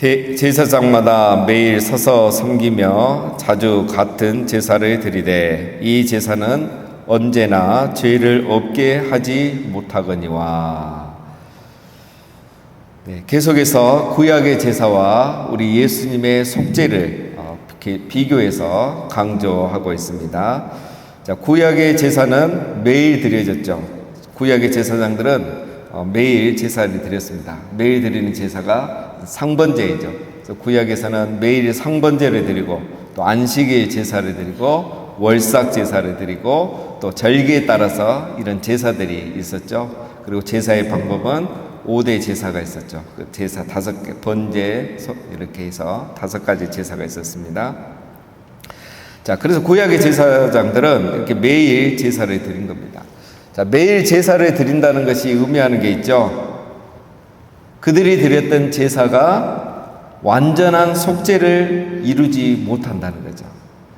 제사장마다 매일 서서 섬기며 자주 같은 제사를 드리되 이 제사는 언제나 죄를 없게 하지 못하거니와. 계속해서 구약의 제사와 우리 예수님의 속죄를 비교해서 강조하고 있습니다. 자, 구약의 제사는 매일 드려졌죠. 구약의 제사장들은 매일 제사를 드렸습니다. 매일 드리는 제사가 상번제이죠. 그래서 구약에서는 매일 상번제를 드리고 또 안식일 제사를 드리고 월삭 제사를 드리고 또 절기에 따라서 이런 제사들이 있었죠. 그리고 제사의 방법은 5대 제사가 있었죠. 그 제사 5개, 번제 이렇게 해서 5가지 제사가 있었습니다. 자, 그래서 구약의 제사장들은 이렇게 매일 제사를 드린 겁니다. 자, 매일 제사를 드린다는 것이 의미하는 게 있죠. 그들이 드렸던 제사가 완전한 속죄를 이루지 못한다는 거죠.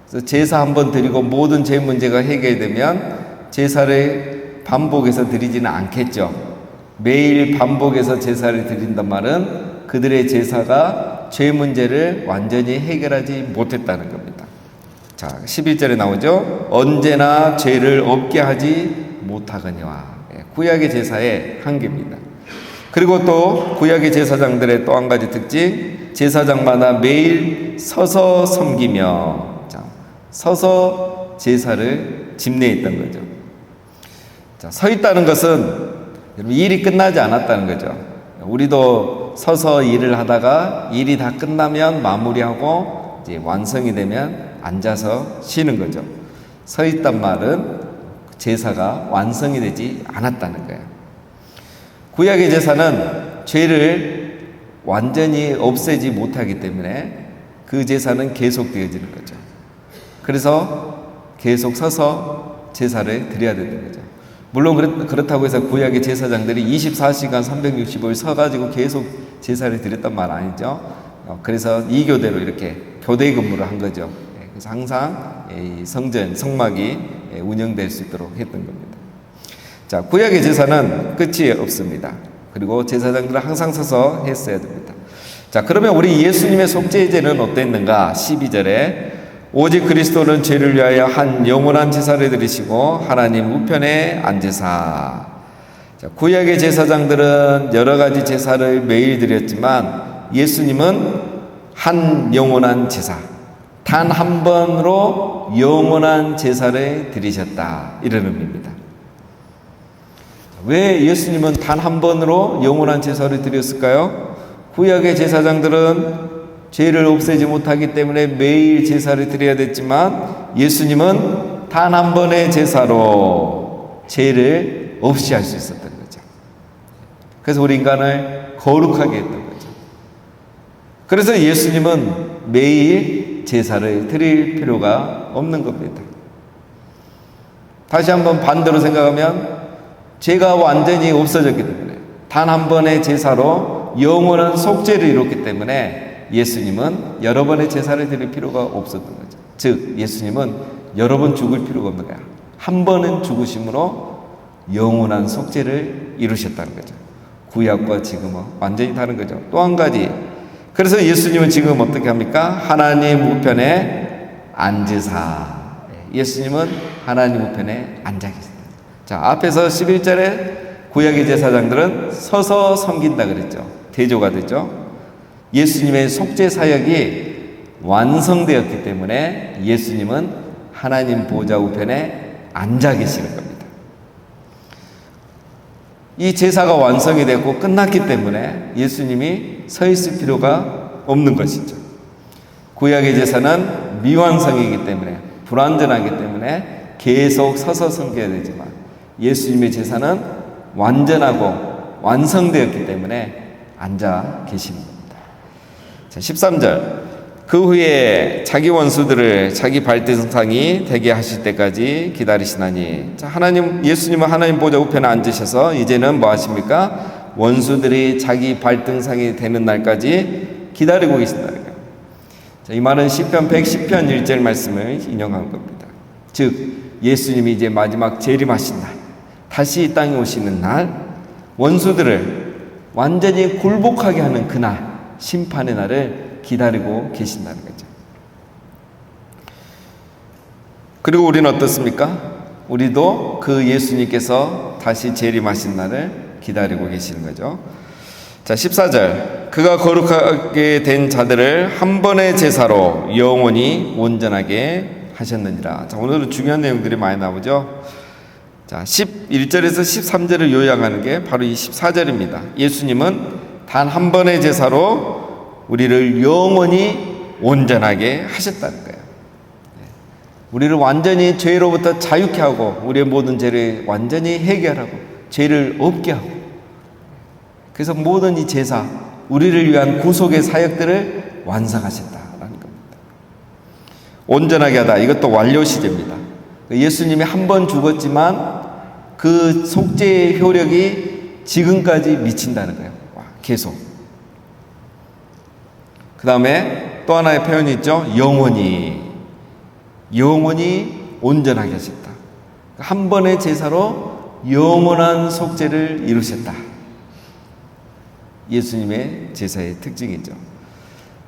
그래서 제사 한번 드리고 모든 죄 문제가 해결되면 제사를 반복해서 드리지는 않겠죠. 매일 반복해서 제사를 드린단 말은 그들의 제사가 죄 문제를 완전히 해결하지 못했다는 겁니다. 자, 11절에 나오죠. 언제나 죄를 없게 하지 못하거니와. 구약의 제사의 한계입니다. 그리고 또 구약의 제사장들의 또 한 가지 특징, 제사장마다 매일 서서 섬기며, 자, 서서 제사를 집례했던 거죠. 자, 서 있다는 것은 일이 끝나지 않았다는 거죠. 우리도 서서 일을 하다가 일이 다 끝나면 마무리하고 이제 완성이 되면 앉아서 쉬는 거죠. 서 있단 말은 제사가 완성이 되지 않았다는 거예요. 구약의 제사는 죄를 완전히 없애지 못하기 때문에 그 제사는 계속되어지는 거죠. 그래서 계속 서서 제사를 드려야 되는 거죠. 물론 그렇다고 해서 구약의 제사장들이 24시간 365일 서가지고 계속 제사를 드렸단 말 아니죠. 그래서 이 교대로 이렇게 교대 근무를 한 거죠. 그래서 항상 성전, 성막이 운영될 수 있도록 했던 겁니다. 자, 구약의 제사는 끝이 없습니다. 그리고 제사장들은 항상 서서 했어야 됩니다. 자, 그러면 우리 예수님의 속죄제는 어땠는가? 12절에 오직 그리스도는 죄를 위하여 한 영원한 제사를 드리시고 하나님 우편에 앉으사. 자, 구약의 제사장들은 여러 가지 제사를 매일 드렸지만 예수님은 한 영원한 제사, 단 한 번으로 영원한 제사를 드리셨다, 이런 의미입니다. 왜 예수님은 단 한 번으로 영원한 제사를 드렸을까요? 구약의 제사장들은 죄를 없애지 못하기 때문에 매일 제사를 드려야 됐지만 예수님은 단 한 번의 제사로 죄를 없이 할 수 있었던 거죠. 그래서 우리 인간을 거룩하게 했던 거죠. 그래서 예수님은 매일 제사를 드릴 필요가 없는 겁니다. 다시 한번 반대로 생각하면 죄가 완전히 없어졌기 때문에 단 한 번의 제사로 영원한 속죄를 이뤘기 때문에 예수님은 여러 번의 제사를 드릴 필요가 없었던 거죠. 즉 예수님은 여러 번 죽을 필요가 없는 거야. 한 번은 죽으심으로 영원한 속죄를 이루셨다는 거죠. 구약과 지금은 완전히 다른 거죠. 또 한 가지, 그래서 예수님은 지금 어떻게 합니까? 하나님 우편에 앉으사. 예수님은 하나님 우편에 앉아 계십니다. 자, 앞에서 11절에 구약의 제사장들은 서서 섬긴다 그랬죠. 대조가 됐죠. 예수님의 속죄 사역이 완성되었기 때문에 예수님은 하나님 보좌 우편에 앉아 계시는 겁니다. 이 제사가 완성이 됐고 끝났기 때문에 예수님이 서 있을 필요가 없는 것이죠. 구약의 제사는 미완성이기 때문에 불완전하기 때문에 계속 서서 섬겨야 되지만 예수님의 제사는 완전하고 완성되었기 때문에 앉아 계시는 겁니다. 자, 13절. 그 후에 자기 원수들을 자기 발등상이 되게 하실 때까지 기다리시나니. 자, 예수님은 하나님 보좌 우편에 앉으셔서 이제는 뭐 하십니까? 원수들이 자기 발등상이 되는 날까지 기다리고 계신다는 거예요. 자, 이 말은 시편 110편 1절 말씀을 인용한 겁니다. 즉 예수님이 이제 마지막 재림하신 날, 다시 이 땅에 오시는 날, 원수들을 완전히 굴복하게 하는 그날, 심판의 날을 기다리고 계신다는 거죠. 그리고 우리는 어떻습니까? 우리도 그 예수님께서 다시 재림하신 날을 기다리고 계시는 거죠. 자, 14절. 그가 거룩하게 된 자들을 한 번의 제사로 영원히 온전하게 하셨느니라. 자, 오늘은 중요한 내용들이 많이 나오죠. 자, 11절에서 13절을 요약하는 게 바로 이 14절입니다. 예수님은 단 한 번의 제사로 우리를 영원히 온전하게 하셨다는 거예요. 우리를 완전히 죄로부터 자유케 하고 우리의 모든 죄를 완전히 해결하고 죄를 없게 하고, 그래서 모든 이 제사, 우리를 위한 구속의 사역들을 완성하셨다라는 겁니다. 온전하게 하다, 이것도 완료 시제입니다. 예수님이 한 번 죽었지만 그 속죄의 효력이 지금까지 미친다는 거예요. 계속. 그 다음에 또 하나의 표현이 있죠. 영원히 온전하게 하셨다. 한 번의 제사로 영원한 속죄를 이루셨다. 예수님의 제사의 특징이죠.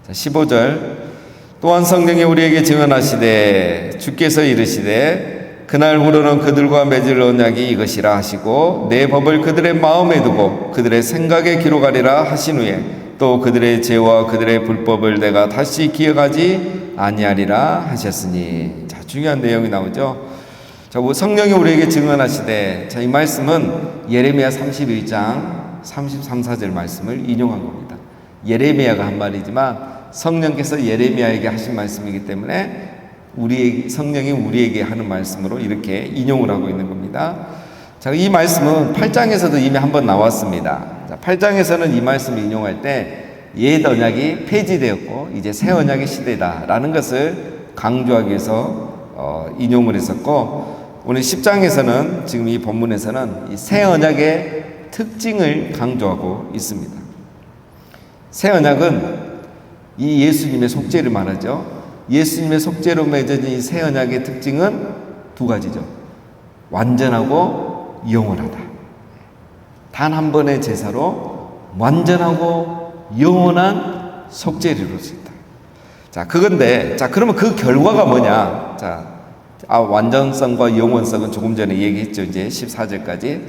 자, 15절. 또한 성령이 우리에게 증언하시되 주께서 이르시되 그날 후로는 그들과 맺을 언약이 이것이라 하시고 내 법을 그들의 마음에 두고 그들의 생각에 기록하리라 하신 후에 또 그들의 죄와 그들의 불법을 내가 다시 기억하지 아니하리라 하셨으니. 자, 중요한 내용이 나오죠. 자, 성령이 우리에게 증언하시되, 자, 이 말씀은 예레미야 31장 33, 4절 말씀을 인용한 겁니다. 예레미야가 한 말이지만 성령께서 예레미야에게 하신 말씀이기 때문에 성령이 우리에게 하는 말씀으로 이렇게 인용을 하고 있는 겁니다. 자, 이 말씀은 8장에서도 이미 한번 나왔습니다. 자, 8장에서는 이 말씀을 인용할 때 옛 언약이 폐지되었고 이제 새 언약의 시대다라는 것을 강조하기 위해서 인용을 했었고, 오늘 10장에서는 지금 이 본문에서는 이 새 언약의 특징을 강조하고 있습니다. 새 언약은 이 예수님의 속죄를 말하죠. 예수님의 속죄로 맺어진 이 새 언약의 특징은 두 가지죠. 완전하고 영원하다. 단 한 번의 제사로 완전하고 영원한 속죄를 이룰 수 있다. 자, 그건데, 자, 그러면 그 결과가 뭐냐? 자, 완전성과 영원성은 조금 전에 얘기했죠. 이제 14절까지.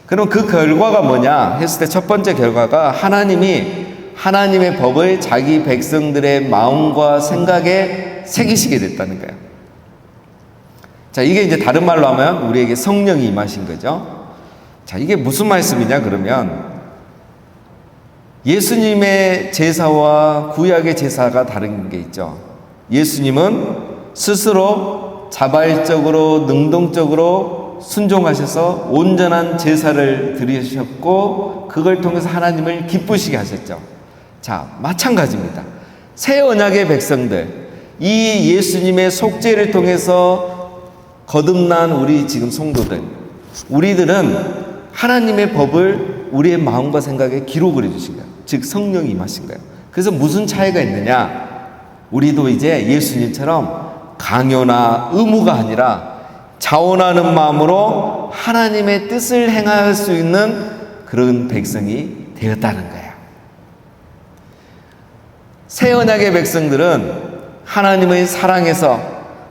그럼 그 결과가 뭐냐 했을 때 첫 번째 결과가 하나님의 법을 자기 백성들의 마음과 생각에 새기시게 됐다는 거예요. 자, 이게 이제 다른 말로 하면 우리에게 성령이 임하신 거죠. 자, 이게 무슨 말씀이냐 그러면 예수님의 제사와 구약의 제사가 다른 게 있죠. 예수님은 스스로 자발적으로 능동적으로 순종하셔서 온전한 제사를 드리셨고 그걸 통해서 하나님을 기쁘시게 하셨죠. 자, 마찬가지입니다. 새 언약의 백성들, 이 예수님의 속죄를 통해서 거듭난 우리 지금 성도들, 우리들은 하나님의 법을 우리의 마음과 생각에 기록을 해주신 거예요. 즉 성령이 임하신 거예요. 그래서 무슨 차이가 있느냐? 우리도 이제 예수님처럼 강요나 의무가 아니라 자원하는 마음으로 하나님의 뜻을 행할 수 있는 그런 백성이 되었다는 거예요. 새 언약의 백성들은 하나님의 사랑에서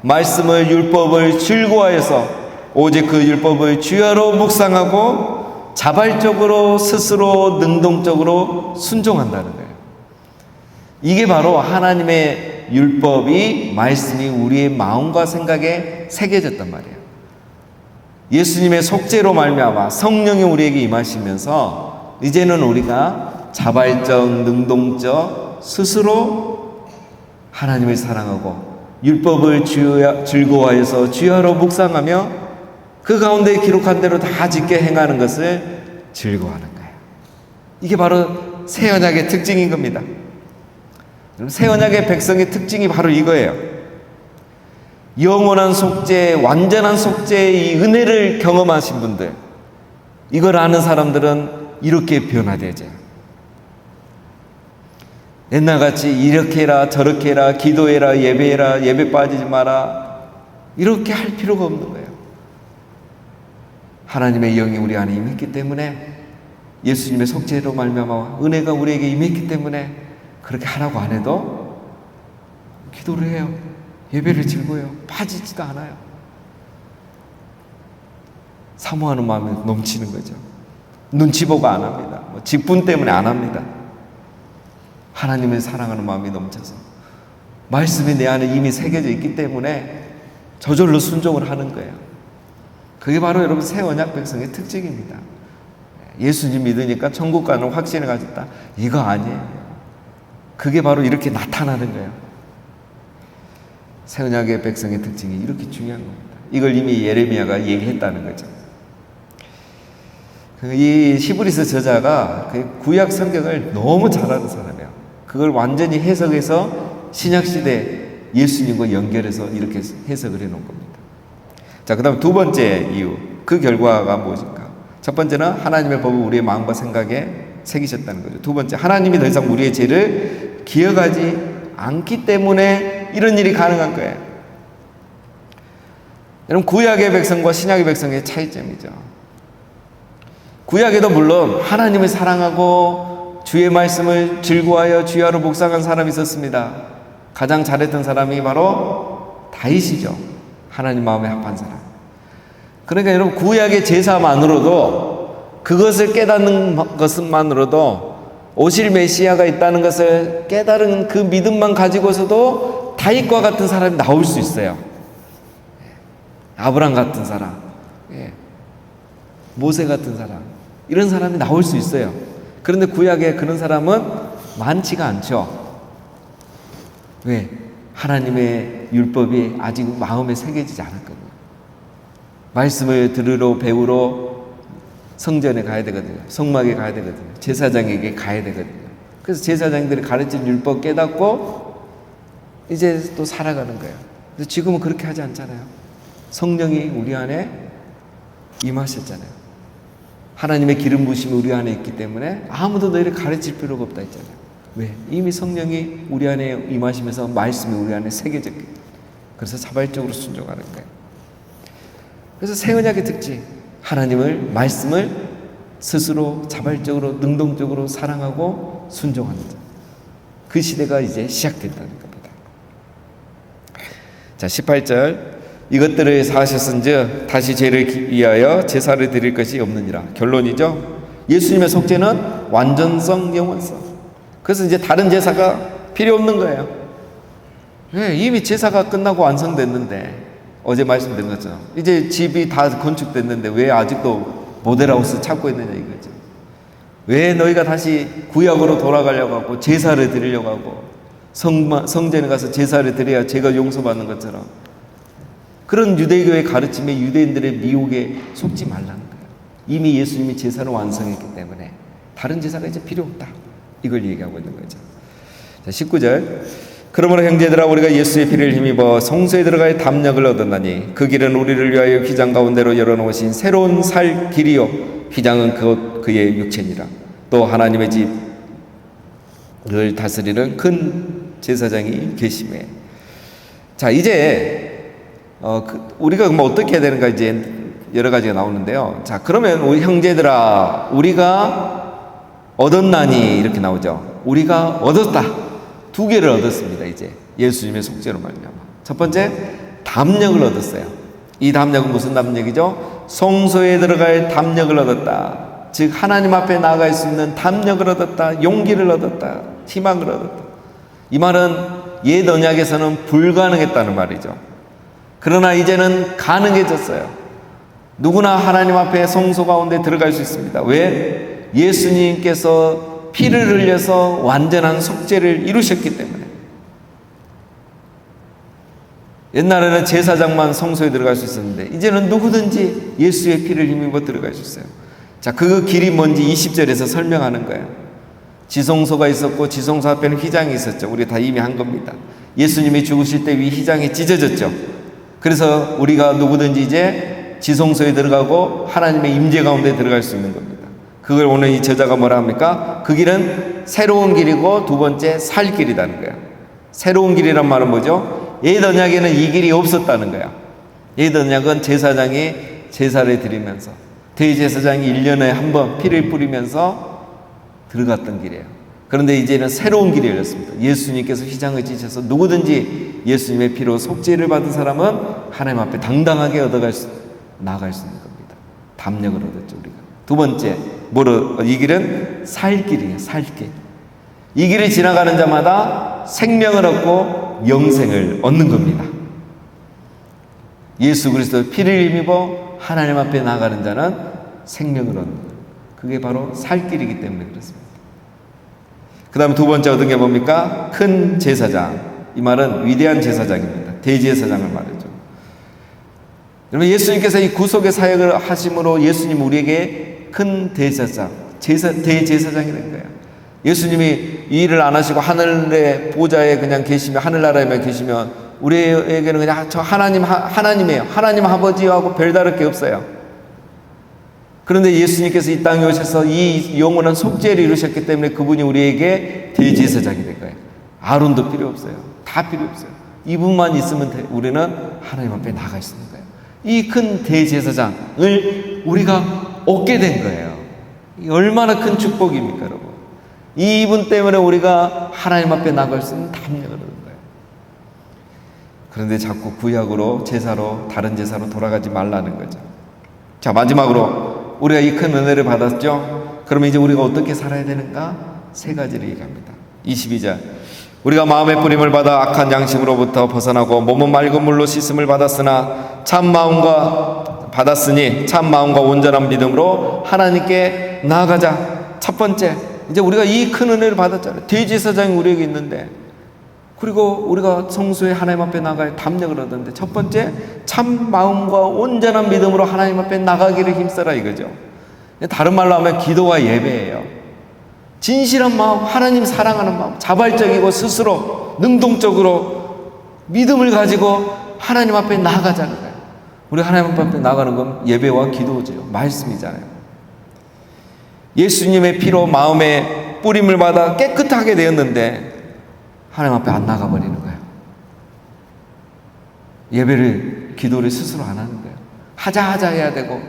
말씀을 율법을 즐거워해서 오직 그 율법을 주야로 묵상하고 자발적으로 스스로 능동적으로 순종한다는 거예요. 이게 바로 하나님의 율법이 말씀이 우리의 마음과 생각에 새겨졌단 말이에요. 예수님의 속죄로 말미암아 성령이 우리에게 임하시면서 이제는 우리가 자발적, 능동적, 스스로 하나님을 사랑하고 율법을 즐거워해서 주야로 묵상하며 그 가운데 기록한 대로 다 짓게 행하는 것을 즐거워하는 거예요. 이게 바로 새 언약의 특징인 겁니다. 새 언약의 백성의 특징이 바로 이거예요. 영원한 속죄, 완전한 속죄의 이 은혜를 경험하신 분들, 이걸 아는 사람들은 이렇게 변화되죠. 옛날같이 이렇게 해라 저렇게 해라 기도해라 예배해라 예배 빠지지 마라 이렇게 할 필요가 없는 거예요. 하나님의 영이 우리 안에 임했기 때문에, 예수님의 속죄로 말미암아 은혜가 우리에게 임했기 때문에 그렇게 하라고 안 해도 기도를 해요. 예배를 즐거워요. 빠지지도 않아요. 사모하는 마음이 넘치는 거죠. 눈치 보고 안 합니다. 직분 때문에 안 합니다. 하나님을 사랑하는 마음이 넘쳐서 말씀이 내 안에 이미 새겨져 있기 때문에 저절로 순종을 하는 거예요. 그게 바로 여러분 새 언약 백성의 특징입니다. 예수님 믿으니까 천국 가는 확신을 가졌다. 이거 아니에요. 그게 바로 이렇게 나타나는 거예요. 새 언약의 백성의 특징이 이렇게 중요한 겁니다. 이걸 이미 예레미야가 얘기했다는 거죠. 이 히브리서 저자가 구약 성경을 너무 잘하는 사람이에요. 그걸 완전히 해석해서 신약시대 예수님과 연결해서 이렇게 해석을 해놓은 겁니다. 자, 그 다음 두 번째 이유, 그 결과가 무엇인가? 첫 번째는 하나님의 법을 우리의 마음과 생각에 새기셨다는 거죠. 두 번째, 하나님이 더 이상 우리의 죄를 기억하지 않기 때문에 이런 일이 가능한 거예요. 여러분, 구약의 백성과 신약의 백성의 차이점이죠. 구약에도 물론 하나님을 사랑하고 주의 말씀을 즐거워하여 주야로 묵상한 사람이 있었습니다. 가장 잘했던 사람이 바로 다윗이죠. 하나님 마음에 합한 사람. 그러니까 여러분, 구약의 제사만으로도, 그것을 깨닫는 것만으로도 오실 메시아가 있다는 것을 깨달은 그 믿음만 가지고서도 다윗과 같은 사람이 나올 수 있어요. 아브람 같은 사람, 모세 같은 사람, 이런 사람이 나올 수 있어요. 그런데 구약에 그런 사람은 많지가 않죠. 왜? 하나님의 율법이 아직 마음에 새겨지지 않았거든요. 말씀을 들으러 배우러 성전에 가야 되거든요. 성막에 가야 되거든요. 제사장에게 가야 되거든요. 그래서 제사장들이 가르친 율법 깨닫고 이제 또 살아가는 거예요. 근데 지금은 그렇게 하지 않잖아요. 성령이 우리 안에 임하셨잖아요. 하나님의 기름 부으심이 우리 안에 있기 때문에 아무도 너희를 가르칠 필요가 없다 했잖아요. 왜? 이미 성령이 우리 안에 임하시면서 말씀이 우리 안에 새겨졌기 때문에. 그래서 자발적으로 순종하는 거예요. 그래서 새 언약의 특징, 하나님을, 말씀을 스스로 자발적으로 능동적으로 사랑하고 순종하는 것. 그 시대가 이제 시작된다는 겁니다. 자, 18절, 이것들을 사하셨은즉 다시 죄를 위하여 제사를 드릴 것이 없느니라. 결론이죠. 예수님의 속죄는 완전성, 영원성. 그래서 이제 다른 제사가 필요 없는 거예요. 왜? 이미 제사가 끝나고 완성됐는데, 어제 말씀드린 것처럼 이제 집이 다 건축됐는데 왜 아직도 모델하우스 찾고 있느냐 이거죠. 왜 너희가 다시 구약으로 돌아가려고 하고 제사를 드리려고 하고 성전에 가서 제사를 드려야 죄가 용서받는 것처럼, 그런 유대교의 가르침에 유대인들의 미혹에 속지 말라는 거예요. 이미 예수님이 제사를 완성했기 때문에 다른 제사가 이제 필요 없다, 이걸 얘기하고 있는 거죠. 자, 19절, 그러므로 형제들아, 우리가 예수의 피를 힘입어 성소에 들어갈 담력을 얻었나니 그 길은 우리를 위하여 휘장 가운데로 열어놓으신 새로운 살 길이요, 휘장은 그의 육체니라. 또 하나님의 집을 다스리는 큰 제사장이 계심에. 자, 이제 우리가 뭐 어떻게 해야 되는가, 이제 여러 가지가 나오는데요. 자, 그러면 우리 형제들아, 우리가 얻었나니 이렇게 나오죠. 우리가 얻었다. 두 개를 얻었습니다. 이제 예수님의 속죄로 말미암아. 첫 번째, 담력을 얻었어요. 이 담력은 무슨 담력이죠? 성소에 들어갈 담력을 얻었다. 즉 하나님 앞에 나아갈 수 있는 담력을 얻었다. 용기를 얻었다. 희망을 얻었다. 이 말은 옛 언약에서는 불가능했다는 말이죠. 그러나 이제는 가능해졌어요. 누구나 하나님 앞에 성소 가운데 들어갈 수 있습니다. 왜? 예수님께서 피를 흘려서 완전한 속죄를 이루셨기 때문에. 옛날에는 제사장만 성소에 들어갈 수 있었는데 이제는 누구든지 예수의 피를 힘입어 들어갈 수 있어요. 자, 그 길이 뭔지 20절에서 설명하는 거예요. 지성소가 있었고 지성소 앞에는 휘장이 있었죠. 우리 다 이미 한 겁니다. 예수님이 죽으실 때 위 휘장이 찢어졌죠. 그래서 우리가 누구든지 이제 지성소에 들어가고 하나님의 임재 가운데 들어갈 수 있는 겁니다. 그걸 오늘 이 저자가 뭐라 합니까? 그 길은 새로운 길이고 두 번째 살 길이라는 거야. 새로운 길이란 말은 뭐죠? 옛 언약에는 이 길이 없었다는 거야. 옛 언약은 제사장이 제사를 드리면서 대제사장이 1년에 한 번 피를 뿌리면서 들어갔던 길이에요. 그런데 이제는 새로운 길이 열렸습니다. 예수님께서 휘장을 지셔서 누구든지 예수님의 피로 속죄를 받은 사람은 하나님 앞에 당당하게 나아갈 수 있는 겁니다. 담력을 얻었죠, 우리가. 두 번째, 이 길은 살 길이에요, 살 길. 이 길을 지나가는 자마다 생명을 얻고 영생을 얻는 겁니다. 예수 그리스도의 피를 힘입어 하나님 앞에 나아가는 자는 생명을 얻는 거예요. 그게 바로 살 길이기 때문에 그렇습니다. 그 다음 두 번째 얻은 게 뭡니까? 큰 제사장. 이 말은 위대한 제사장입니다. 대제사장을 말하죠. 여러분, 예수님께서 이 구속의 사역을 하심으로 예수님 우리에게 큰 대제사장, 대제사장이 된 거예요. 예수님이 이 일을 안 하시고 하늘의 보좌에 그냥 계시면, 하늘나라에만 계시면 우리에게는 그냥 저 하나님이에요. 하나님 아버지하고 별다를 게 없어요. 그런데 예수님께서 이 땅에 오셔서 이 영원한 속죄를 이루셨기 때문에 그분이 우리에게 대제사장이 된 거예요. 아론도 필요 없어요. 다 필요 없어요. 이분만 있으면 우리는 하나님 앞에 나갈 수 있는 거예요. 이 큰 대제사장을 우리가 얻게 된 거예요. 얼마나 큰 축복입니까, 여러분? 이분 때문에 우리가 하나님 앞에 나갈 수 있는 담력을 얻는 거예요. 그런데 자꾸 구약으로 제사로, 다른 제사로 돌아가지 말라는 거죠. 자, 마지막으로 우리가 이 큰 은혜를 받았죠. 그러면 이제 우리가 어떻게 살아야 되는가? 세 가지를 얘기합니다. 22절. 우리가 마음의 뿌림을 받아 악한 양심으로부터 벗어나고 몸은 맑은 물로 씻음을 받았으니 참 마음과 온전한 믿음으로 하나님께 나아가자. 첫 번째, 이제 우리가 이 큰 은혜를 받았잖아요. 대제사장이 우리에게 있는데, 그리고 우리가 성소에 하나님 앞에 나갈 담력을 얻었는데, 첫 번째, 참 마음과 온전한 믿음으로 하나님 앞에 나가기를 힘써라 이거죠. 다른 말로 하면 기도와 예배예요. 진실한 마음, 하나님 사랑하는 마음, 자발적이고 스스로 능동적으로 믿음을 가지고 하나님 앞에 나아가자는 거예요. 우리 하나님 앞에 나가는 건 예배와 기도죠. 말씀이잖아요. 예수님의 피로 마음에 뿌림을 받아 깨끗하게 되었는데 하나님 앞에 안 나가버리는 거예요. 예배를, 기도를 스스로 안 하는 거예요. 하자 해야 되고.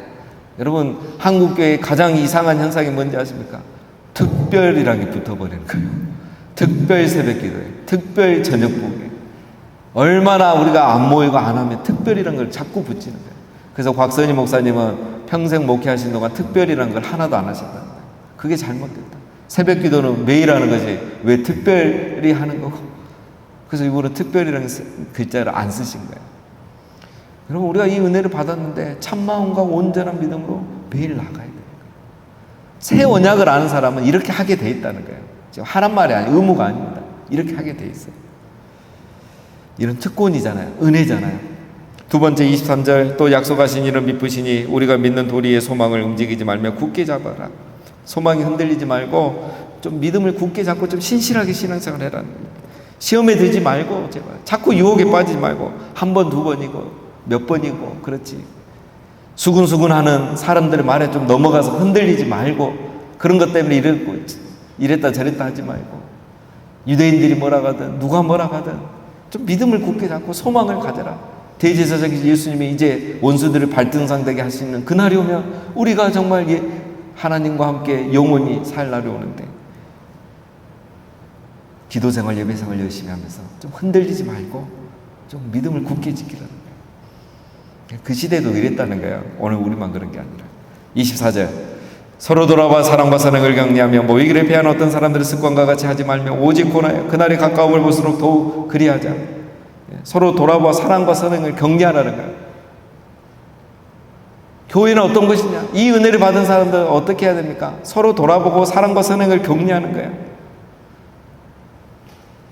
여러분, 한국교회의 가장 이상한 현상이 뭔지 아십니까? 특별이라는 게 붙어버리는 거예요. 특별 새벽기도에, 특별 저녁부에. 얼마나 우리가 안 모이고 안 하면 특별이라는 걸 자꾸 붙이는 거예요. 그래서 곽선희 목사님은 평생 목회하신 동안 특별이라는 걸 하나도 안 하셨다는 거예요. 그게 잘못됐다. 새벽기도는 매일 하는 거지 왜 특별히 하는 거고. 그래서 이분은 특별이라는 글자를 안 쓰신 거예요. 여러분, 우리가 이 은혜를 받았는데 참마음과 온전한 믿음으로 매일 나가야 돼요. 새 언약을 아는 사람은 이렇게 하게 돼 있다는 거예요. 지금 하란 말이 아니에요. 의무가 아닙니다. 이렇게 하게 돼 있어요. 이런 특권이잖아요. 은혜잖아요. 두 번째 23절, 또 약속하신 이를 믿으시니 우리가 믿는 도리의 소망을 움직이지 말며 굳게 잡아라. 소망이 흔들리지 말고 좀 믿음을 굳게 잡고 좀 신실하게 신앙생활 해라는 겁니다. 시험에 들지 말고 제발 자꾸 유혹에 빠지지 말고 한 번, 두 번이고 몇 번이고 그렇지. 수근수근하는 사람들의 말에 좀 넘어가서 흔들리지 말고 그런 것 때문에 이랬다 저랬다 하지 말고 유대인들이 뭐라 하든 누가 뭐라 하든 좀 믿음을 굳게 잡고 소망을 가져라. 대제사장이신 예수님이 이제 원수들을 발등상되게 하시는 그날이 오면 우리가 정말 하나님과 함께 영원히 살 날이 오는데 기도생활, 예배생활 열심히 하면서 좀 흔들리지 말고 좀 믿음을 굳게 지키라는 거예요. 그 시대도 이랬다는 거예요. 오늘 우리만 그런 게 아니라. 24절, 서로 돌아봐 사랑과 선행을 격려하며 모이기를 피하는 어떤 사람들의 습관과 같이 하지 말며 오직 고나여 그날이 가까움을 볼수록 더욱 그리하자. 서로 돌아봐 사랑과 선행을 격려하라는 거예요. 교회는 어떤 것이냐? 이 은혜를 받은 사람들은 어떻게 해야 됩니까? 서로 돌아보고 사랑과 선행을 격려하는 거예요.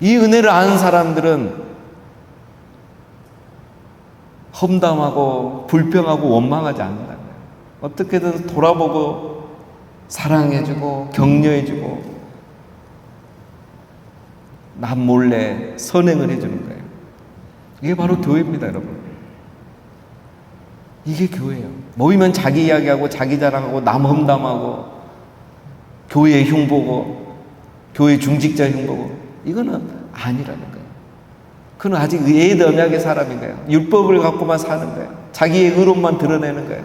이 은혜를 아는 사람들은 험담하고 불평하고 원망하지 않는다는 거예요. 어떻게든 돌아보고 사랑해주고 격려해주고 남 몰래 선행을 해주는 거예요. 이게 바로 교회입니다, 여러분. 이게 교회예요. 모이면 자기 이야기하고 자기 자랑하고 남 험담하고 교회 흉보고 교회 중직자 흉보고 이거는 아니라는 거예요. 그는 아직 옛 언약의 사람인 거예요. 율법을 갖고만 사는 거예요. 자기의 의로움만 드러내는 거예요.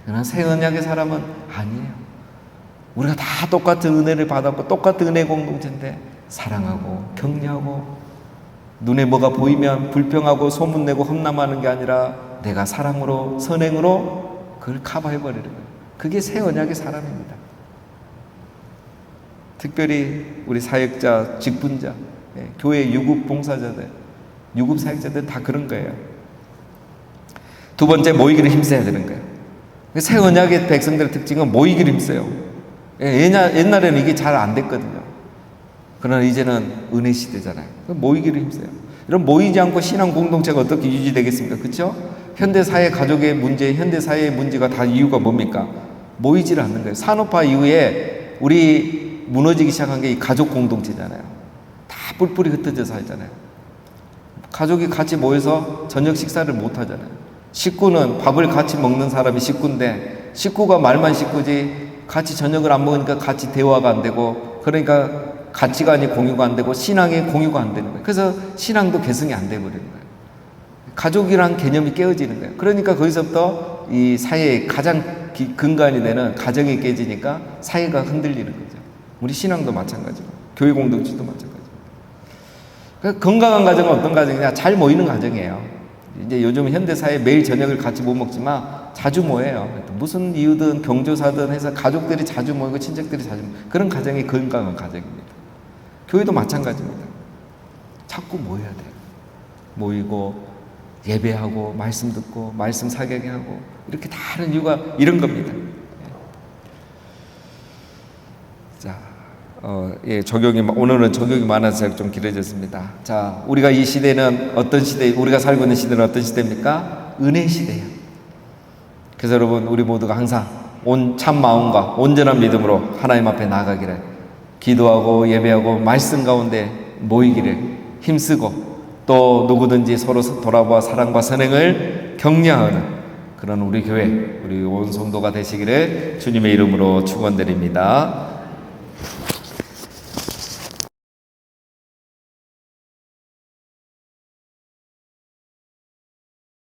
그러나 새 언약의 사람은 아니에요. 우리가 다 똑같은 은혜를 받았고 똑같은 은혜 공동체인데 사랑하고 격려하고 눈에 뭐가 보이면 불평하고 소문내고 험담하는 게 아니라 내가 사랑으로 선행으로 그걸 커버해버리는 거예요. 그게 새 언약의 사람입니다. 특별히 우리 사역자, 직분자, 교회 유급 봉사자들, 유급 사역자들 다 그런 거예요. 두 번째, 모이기를 힘써야 되는 거예요. 새 언약의 백성들의 특징은 모이기를 힘써요. 옛날에는 이게 잘 안 됐거든요. 그러나 이제는 은혜 시대잖아요. 모이기를 힘써요. 이런 모이지 않고 신앙 공동체가 어떻게 유지되겠습니까? 그렇죠? 현대사회 가족의 문제, 현대사회의 문제가 다 이유가 뭡니까? 모이지를 않는 거예요. 산업화 이후에 우리 무너지기 시작한 게 이 가족 공동체잖아요. 다 뿔뿔이 흩어져 살잖아요. 가족이 같이 모여서 저녁 식사를 못 하잖아요. 식구는 밥을 같이 먹는 사람이 식구인데 식구가 말만 식구지 같이 저녁을 안 먹으니까 같이 대화가 안 되고 그러니까 가치관이 공유가 안 되고 신앙이 공유가 안 되는 거예요. 그래서 신앙도 개성이 안 돼버리는 거예요. 가족이란 개념이 깨어지는 거예요. 그러니까 거기서부터 이 사회의 가장 근간이 되는 가정이 깨지니까 사회가 흔들리는 거죠. 우리 신앙도 마찬가지고 교회 공동체도 마찬가지고. 그러니까 건강한 가정은 어떤 가정이냐? 잘 모이는 가정이에요. 이제 요즘 현대사회 매일 저녁을 같이 못 먹지만 자주 모여요. 무슨 이유든 경조사든 해서 가족들이 자주 모이고 친척들이 자주 모이고 그런 가정이 건강한 가정입니다. 교회도 마찬가지입니다. 자꾸 모여야 돼요. 모이고 예배하고 말씀 듣고 말씀 사경하고 이렇게 다 하는 이유가 이런 겁니다. 자, 오늘은 적용이 많아서 좀 길어졌습니다. 자, 우리가 이 시대는 어떤 시대, 우리가 살고 있는 시대는 어떤 시대입니까? 은혜 시대예요. 그래서 여러분, 우리 모두가 항상 참 마음과 온전한 믿음으로 하나님 앞에 나아가기를 기도하고 예배하고 말씀 가운데 모이기를 힘쓰고 또 누구든지 서로 돌아보아 사랑과 선행을 격려하는 그런 우리 교회, 우리 온 성도가 되시기를 주님의 이름으로 축원드립니다.